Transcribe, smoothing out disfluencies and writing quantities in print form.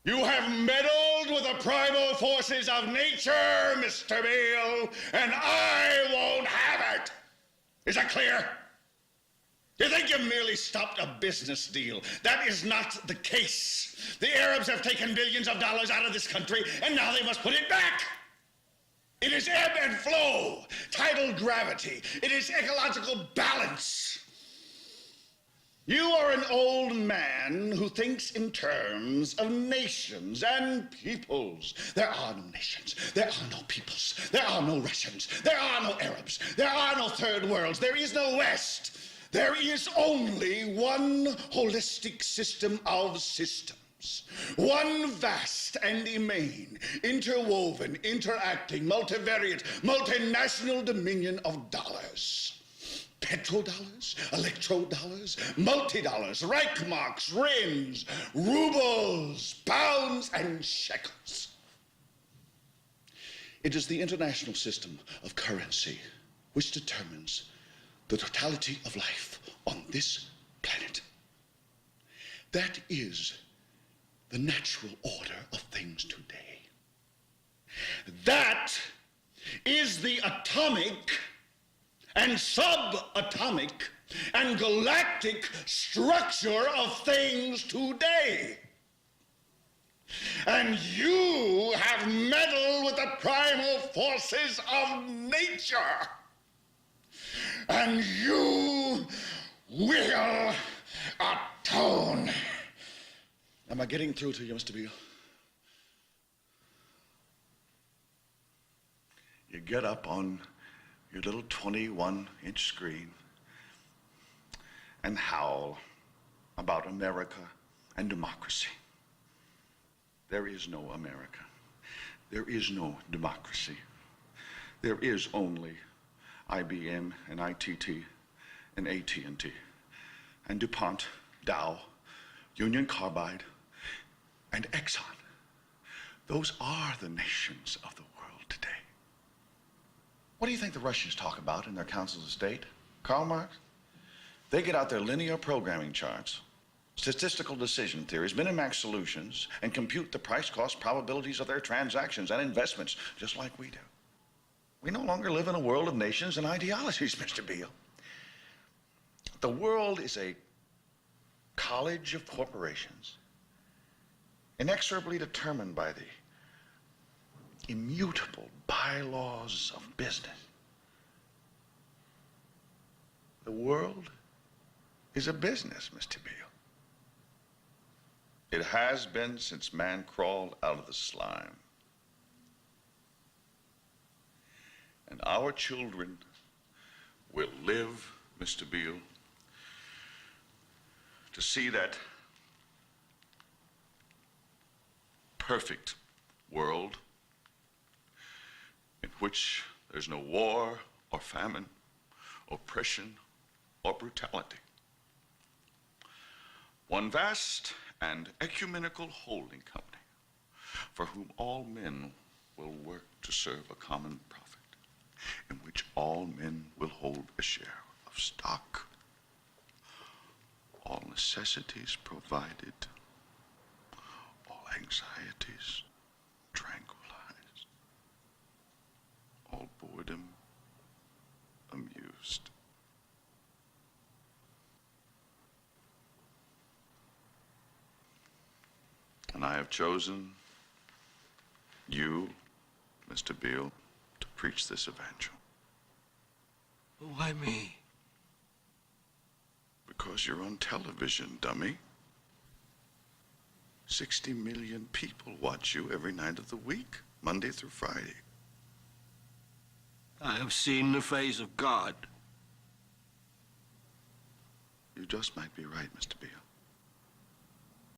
You have meddled with the primal forces of nature, Mr. Beale, and I won't have it. Is that clear? You think you merely stopped a business deal? That is not the case. The Arabs have taken billions of dollars out of this country, and now they must put it back. It is ebb and flow, tidal gravity. It is ecological balance. You are an old man who thinks in terms of nations and peoples. There are no nations. There are no peoples. There are no Russians. There are no Arabs. There are no third worlds. There is no West. There is only one holistic system of systems. One vast and immane, interwoven, interacting, multivariate, multinational dominion of dollars. Petrodollars, electrodollars, multi-dollars, Reichmarks, rins, rubles, pounds, and shekels. It is the international system of currency which determines the totality of life on this planet. That is the natural order of things today. That is the atomic and subatomic and galactic structure of things today. And you have meddled with the primal forces of nature. And you will atone. Am I getting through to you, Mr. Beale? You get up on your little 21-inch screen and howl about America and democracy. There is no America. There is no democracy. There is only IBM and ITT and AT&T and DuPont, Dow, Union Carbide, and Exxon. Those are the nations of the world today. What do you think the Russians talk about in their councils of state? Karl Marx? They get out their linear programming charts, statistical decision theories, minimax solutions, and compute the price-cost probabilities of their transactions and investments, just like we do. We no longer live in a world of nations and ideologies, Mr. Beale. The world is a college of corporations, inexorably determined by the immutable bylaws of business. The world is a business, Mr. Beale. It has been since man crawled out of the slime. And our children will live, Mr. Beale, to see that perfect world in which there's no war or famine, oppression or brutality. One vast and ecumenical holding company for whom all men will work to serve a common profit, in which all men will hold a share of stock, all necessities provided, all anxieties tranquilized, all boredom amused. And I have chosen you, Mr. Beale, to preach this evangel. Why me? Because you're on television, dummy. 60 million people watch you every night of the week, Monday through Friday. I have seen the face of God. You just might be right, Mr. Beale.